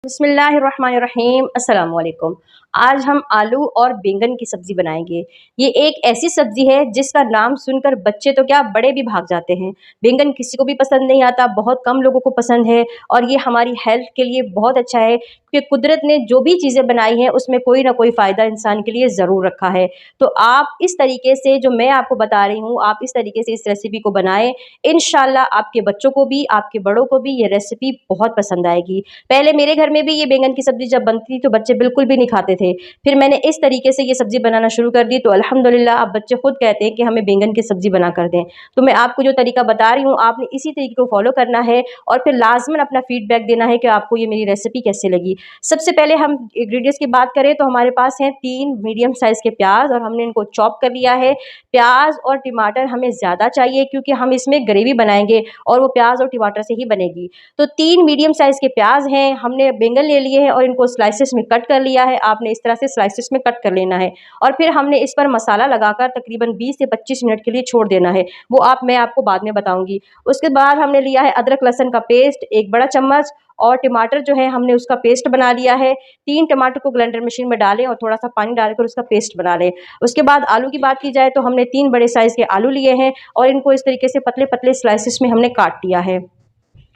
बिस्मिल्लाहिर्रहमानिर्रहीम अस्सलाम वालेकुम। आज हम आलू और बैंगन की सब्ज़ी बनाएंगे। ये एक ऐसी सब्ज़ी है जिसका नाम सुनकर बच्चे तो क्या बड़े भी भाग जाते हैं। बैंगन किसी को भी पसंद नहीं आता, बहुत कम लोगों को पसंद है और ये हमारी हेल्थ के लिए बहुत अच्छा है क्योंकि कुदरत ने जो भी चीज़ें बनाई हैं उसमें कोई ना कोई फ़ायदा इंसान के लिए ज़रूर रखा है। तो आप इस तरीके से जो मैं आपको बता रही हूँ, आप इस तरीके से इस रेसिपी को बनाएँ। इंशाल्लाह आपके बच्चों को भी, आपके बड़ों को भी ये रेसिपी बहुत पसंद आएगी। पहले मेरे घर में भी ये बैंगन की सब्ज़ी जब बनती थी तो बच्चे बिल्कुल भी नहीं खाते थे। फिर मैंने इस तरीके से ये सब्ज़ी बनाना शुरू कर दी तो अल्हम्दुलिल्लाह अब बच्चे खुद कहते हैं कि हमें बैंगन की सब्ज़ी बना कर दें। तो मैं आपको जो तरीका बता रही हूँ आपने इसी तरीके को फॉलो करना है और फिर लाज़िमन अपना फीडबैक देना है कि आपको ये मेरी रेसिपी कैसी लगी। सबसे पहले हम इंग्रीडिएंट्स की बात करें तो हमारे पास हैं 3 मीडियम साइज़ के प्याज और हमने इनको चॉप कर लिया है। प्याज और टमाटर हमें ज़्यादा चाहिए क्योंकि हम इसमें ग्रेवी बनाएंगे और वो प्याज और टमाटर से ही बनेगी। तो 3 मीडियम साइज़ के प्याज हैं, हमने बैंगन ले लिए हैं और इनको स्लाइसेस में कट कर लिया है। आपने इस तरह से स्लाइसेस में कट कर लेना है और फिर हमने इस पर मसाला लगाकर तकरीबन 20 से 25 मिनट के लिए छोड़ देना है। वो मैं आपको बाद में बताऊंगी। उसके बाद हमने लिया है अदरक लहसुन का पेस्ट 1 बड़ा चम्मच और टमाटर जो है हमने उसका पेस्ट बना लिया है। 3 टमाटर को ब्लेंडर मशीन में डालें और थोड़ा सा पानी डालकर उसका पेस्ट बना लें। उसके बाद आलू की बात की जाए तो हमने 3 बड़े साइज़ के आलू लिए हैं और इनको इस तरीके से पतले-पतले स्लाइसेस में हमने काट लिया है।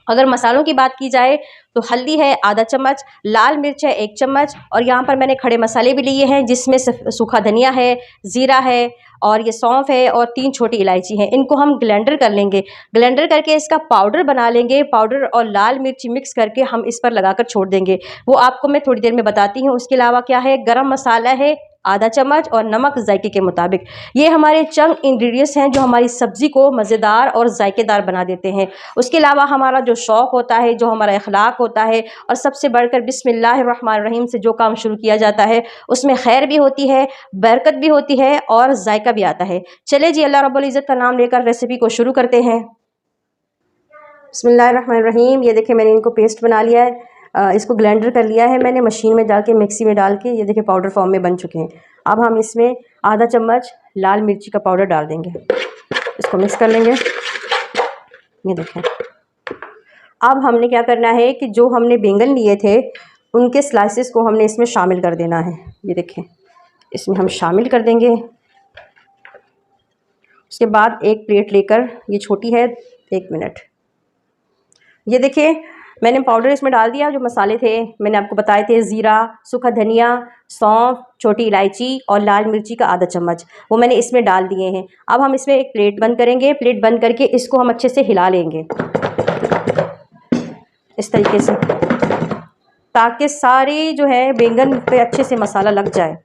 अगर मसालों की बात की जाए तो हल्दी है आधा चम्मच, लाल मिर्च है 1 चम्मच और यहाँ पर मैंने खड़े मसाले भी लिए हैं जिसमें सूखा धनिया है, ज़ीरा है और ये सौंफ है और 3 छोटी इलायची है। इनको हम ग्राइंडर कर लेंगे। ग्राइंडर करके इसका पाउडर बना लेंगे। पाउडर और लाल मिर्ची मिक्स करके हम इस पर लगाकर छोड़ देंगे। वो आपको मैं थोड़ी देर में बताती हूँ। उसके अलावा क्या है, गरम मसाला है आधा चम्मच और नमक जायके के मुताबिक। ये हमारे चंद इंग्रेडिएंट्स हैं जो हमारी सब्ज़ी को मज़ेदार और जायकेदार बना देते हैं। उसके अलावा हमारा जो शौक़ होता है, जो हमारा अखलाक होता है और सबसे बढ़कर बिस्मिल्लाहिर्रहमानिर्रहीम से जो काम शुरू किया जाता है उसमें खैर भी होती है, बरकत भी होती है और जायका भी आता है। चले जी, अल्लाह रब्बुल इज़्ज़त का नाम लेकर रेसिपी को शुरू करते हैं। बिस्मिल्लाहिर्रहमानिर्रहीम। ये देखिए मैंने इनको पेस्ट बना लिया है। इसको ग्राइंडर कर लिया है मैंने मशीन में डाल के, मिक्सी में डाल के। ये देखिए पाउडर फॉर्म में बन चुके हैं। अब हम इसमें आधा चम्मच लाल मिर्ची का पाउडर डाल देंगे। इसको मिक्स कर लेंगे। ये देखें। अब हमने क्या करना है कि जो हमने बैंगन लिए थे उनके स्लाइसेस को हमने इसमें शामिल कर देना है। ये देखें, इसमें हम शामिल कर देंगे। उसके बाद एक प्लेट लेकर, ये छोटी है, 1 मिनट। ये देखिए मैंने पाउडर इसमें डाल दिया। जो मसाले थे मैंने आपको बताए थे, ज़ीरा, सूखा धनिया, सौंफ, छोटी इलायची और लाल मिर्ची का आधा चम्मच, वो मैंने इसमें डाल दिए हैं। अब हम इसमें एक प्लेट बंद करेंगे। प्लेट बंद करके इसको हम अच्छे से हिला लेंगे इस तरीके से, ताकि सारी जो है बैंगन पे अच्छे से मसाला लग जाए।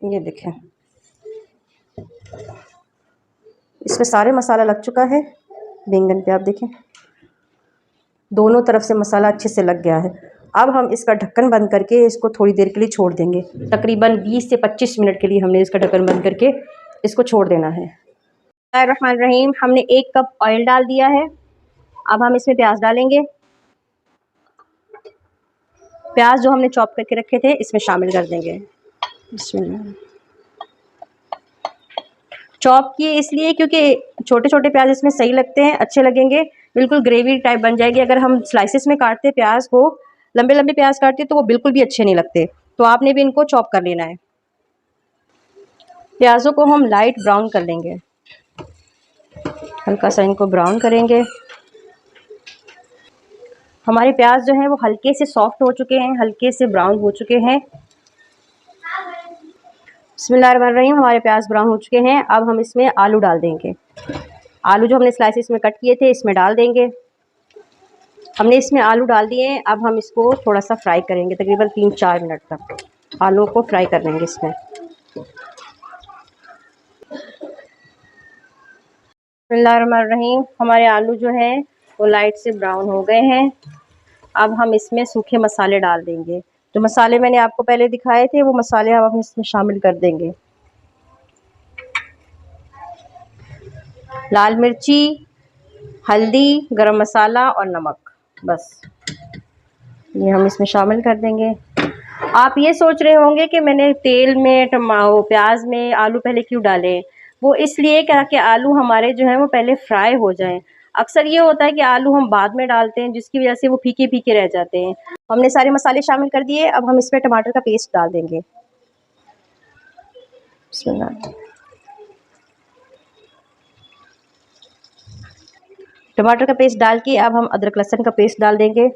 ये देखें, इसमें सारे मसाला लग चुका है बैंगन पे। आप देखें दोनों तरफ से मसाला अच्छे से लग गया है। अब हम इसका ढक्कन बंद करके इसको थोड़ी देर के लिए छोड़ देंगे। तकरीबन 20 से 25 मिनट के लिए हमने इसका ढक्कन बंद करके इसको छोड़ देना है। बिस्मिल्लाहिर्रहमानिर्रहीम। हमने 1 कप ऑयल डाल दिया है। अब हम इसमें प्याज डालेंगे। प्याज जो हमने चॉप करके रखे थे इसमें शामिल कर देंगे। बिस्मिल्लाह। चॉप किए इसलिए क्योंकि छोटे छोटे प्याज इसमें सही लगते हैं, अच्छे लगेंगे, बिल्कुल ग्रेवी टाइप बन जाएगी। अगर हम स्लाइसेस में काटते प्याज को, लंबे लंबे प्याज काटते तो वो बिल्कुल भी अच्छे नहीं लगते। तो आपने भी इनको चॉप कर लेना है। प्याज़ों को हम लाइट ब्राउन कर लेंगे, हल्का सा इनको ब्राउन करेंगे। हमारे प्याज जो हैं वो हल्के से सॉफ्ट हो चुके हैं, हल्के से ब्राउन हो चुके हैं। बिस्मिल्लाहिर्रहमानिर्रहीम। हमारे प्याज ब्राउन हो चुके हैं। अब हम इसमें आलू डाल देंगे। आलू जो हमने स्लाइसेस में कट किए थे इसमें डाल देंगे। हमने इसमें आलू डाल दिए हैं। अब हम इसको थोड़ा सा फ्राई करेंगे, तकरीबन 3-4 मिनट तक आलू को फ्राई कर लेंगे इसमें। बिस्मिल्लाहिर्रहमानिर्रहीम। हमारे आलू जो हैं वो लाइट से ब्राउन हो गए हैं। अब हम इसमें सूखे मसाले डाल देंगे। जो मसाले मैंने आपको पहले दिखाए थे वो मसाले अब हम इसमें शामिल कर देंगे। लाल मिर्ची, हल्दी, गरम मसाला और नमक, बस ये हम इसमें शामिल कर देंगे। आप ये सोच रहे होंगे कि मैंने तेल में प्याज में आलू पहले क्यों डाले। वो इसलिए क्या कि आलू हमारे जो हैं वो पहले फ्राई हो जाएं। अक्सर ये होता है कि आलू हम बाद में डालते हैं, जिसकी वजह से वो फीके फीके रह जाते हैं। हमने सारे मसाले शामिल कर दिए, अब हम इसमें टमाटर का पेस्ट डाल देंगे। बिस्मिल्लाह। टमाटर का पेस्ट डाल के अब हम अदरक लहसुन का पेस्ट डाल देंगे।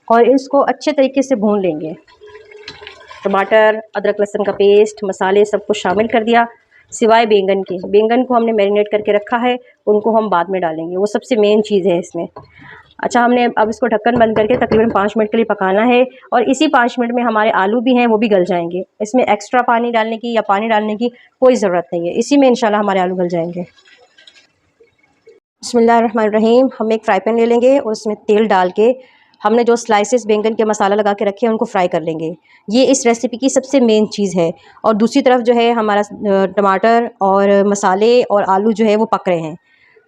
और इसको अच्छे तरीके से भून लेंगे। टमाटर, अदरक लहसुन का पेस्ट, मसाले सब कुछ शामिल कर दिया, सिवाय बैंगन के। बैंगन को हमने मैरिनेट करके रखा है, उनको हम बाद में डालेंगे, वो सबसे मेन चीज़ है इसमें। अच्छा, हमने अब इसको ढक्कन बंद करके तकरीबन 5 मिनट के लिए पकाना है, और इसी 5 मिनट में हमारे आलू भी हैं वो भी गल जाएंगे। इसमें एक्स्ट्रा पानी डालने की या पानी डालने की कोई ज़रूरत नहीं है, इसी में इंशाल्लाह हमारे आलू गल जाएंगे। बिस्मिल्लाहिर्रहमानिर्रहीम। हम एक फ्राई पैन ले लेंगे और उसमें तेल डाल के हमने जो स्लाइसेस बैंगन के मसाला लगा के रखे हैं उनको फ्राई कर लेंगे। ये इस रेसिपी की सबसे मेन चीज़ है। और दूसरी तरफ जो है हमारा टमाटर और मसाले और आलू जो है वो पक रहे हैं।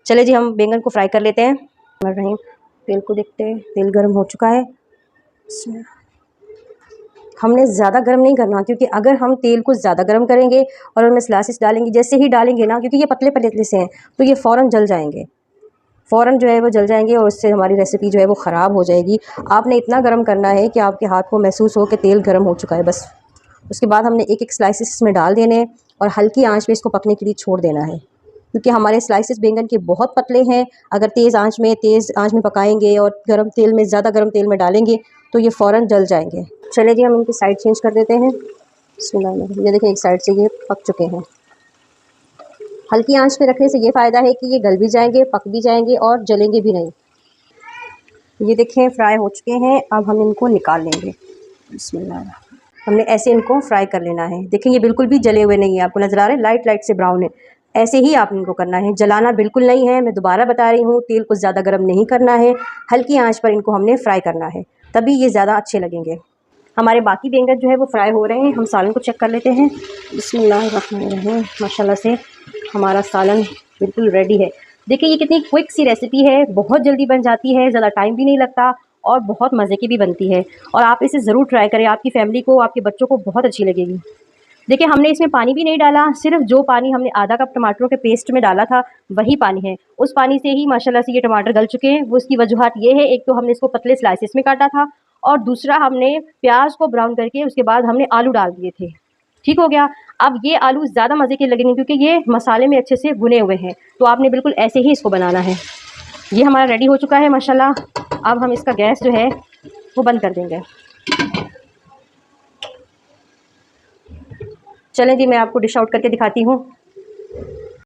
चले जी, हम बैंगन को फ्राई कर लेते हैं। रहीम, तेल को देखते हैं, तेल गर्म हो चुका है। हमने ज़्यादा गर्म नहीं करना, क्योंकि अगर हम तेल को ज़्यादा गर्म करेंगे और उनमें स्लाइसेस डालेंगे, जैसे ही डालेंगे ना, क्योंकि ये पतले पतले से हैं, तो ये फ़ौरन जल जाएंगे, फ़ौरन जो है वो जल जाएंगे और उससे हमारी रेसिपी जो है वो ख़राब हो जाएगी। आपने इतना गर्म करना है कि आपके हाथ को महसूस हो कि तेल गर्म हो चुका है, बस। उसके बाद हमने एक एक स्लाइसेस इसमें डाल देने और हल्की आंच पे इसको पकने के लिए छोड़ देना है, क्योंकि हमारे स्लाइसेस बैंगन के बहुत पतले हैं। अगर तेज़ आंच में पकाएंगे और गर्म तेल में, ज़्यादा गर्म तेल में डालेंगे तो ये फ़ौरन जल जाएंगे। चले जी, हम इनकी साइड चेंज कर देते हैं। ये देखें, एक साइड से ये पक चुके हैं। हल्की आंच पे रखने से ये फ़ायदा है कि ये गल भी जाएंगे, पक भी जाएंगे और जलेंगे भी नहीं। ये देखें, फ्राई हो चुके हैं, अब हम इनको निकाल लेंगे। बिस्मिल्लाह। हमने ऐसे इनको फ्राई कर लेना है। देखें, ये बिल्कुल भी जले हुए नहीं है, आपको नज़र आ रहे हैं, लाइट लाइट से ब्राउन है। ऐसे ही आप इनको करना है, जलाना बिल्कुल नहीं है। मैं दोबारा बता रही हूँ, तेल को ज़्यादा गर्म नहीं करना है, हल्की आंच पर इनको हमने फ्राई करना है, तभी ये ज़्यादा अच्छे लगेंगे। हमारे बाकी बैंगन जो है वो फ्राई हो रहे हैं, हम सालन को चेक कर लेते हैं। बिस्मिल्लाहिर्रहमानिर्रहीम। माशाल्लाह से हमारा सालन बिल्कुल रेडी है। देखिए, ये कितनी क्विक सी रेसिपी है, बहुत जल्दी बन जाती है, ज़्यादा टाइम भी नहीं लगता और बहुत मज़े की भी बनती है। और आप इसे ज़रूर ट्राई करें, आपकी फैमिली को, आपके बच्चों को बहुत अच्छी लगेगी। देखिए, हमने इसमें पानी भी नहीं डाला, सिर्फ जो पानी हमने आधा कप टमाटरों के पेस्ट में डाला था वही पानी है। उस पानी से ही माशाल्लाह से ये टमाटर गल चुके हैं। वो उसकी वजूहत ये है, एक तो हमने इसको पतले स्लाइसेस में काटा था, और दूसरा हमने प्याज को ब्राउन करके उसके बाद हमने आलू डाल दिए थे। ठीक हो गया। अब ये आलू ज़्यादा मज़े के लगेंगे क्योंकि ये मसाले में अच्छे से भुने हुए हैं, तो आपने बिल्कुल ऐसे ही इसको बनाना है। ये हमारा रेडी हो चुका है माशाल्लाह। अब हम इसका गैस जो है वो बंद कर देंगे। चलें जी, मैं आपको डिश आउट करके दिखाती हूँ।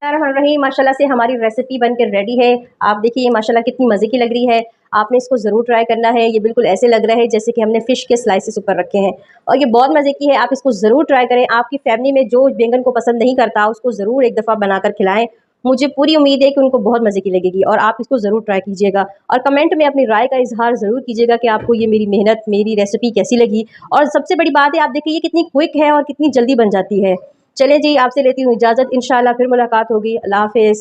रही माशाल्लाह से हमारी रेसिपी बनकर रेडी है। आप देखिए, ये माशाल्लाह कितनी मज़े की लग रही है। आपने इसको ज़रूर ट्राई करना है। ये बिल्कुल ऐसे लग रहा है जैसे कि हमने फ़िश के स्लाइसेस ऊपर रखे हैं, और ये बहुत मज़े की है। आप इसको ज़रूर ट्राई करें। आपकी फैमिली में जो बैंगन को पसंद नहीं करता, उसको ज़रूर एक दफ़ा बनाकर खिलाएँ। मुझे पूरी उम्मीद है कि उनको बहुत मज़े की लगेगी, और आप इसको ज़रूर ट्राई कीजिएगा। और कमेंट में अपनी राय का इज़हार ज़रूर कीजिएगा कि आपको ये मेरी मेहनत, मेरी रेसिपी कैसी लगी। और सबसे बड़ी बात है, आप देखिए ये कितनी क्विक है और कितनी जल्दी बन जाती है। चलें जी, आपसे लेती हूँ इजाज़त। इंशाअल्लाह फिर मुलाकात होगी। अल्लाह हाफ़िज़।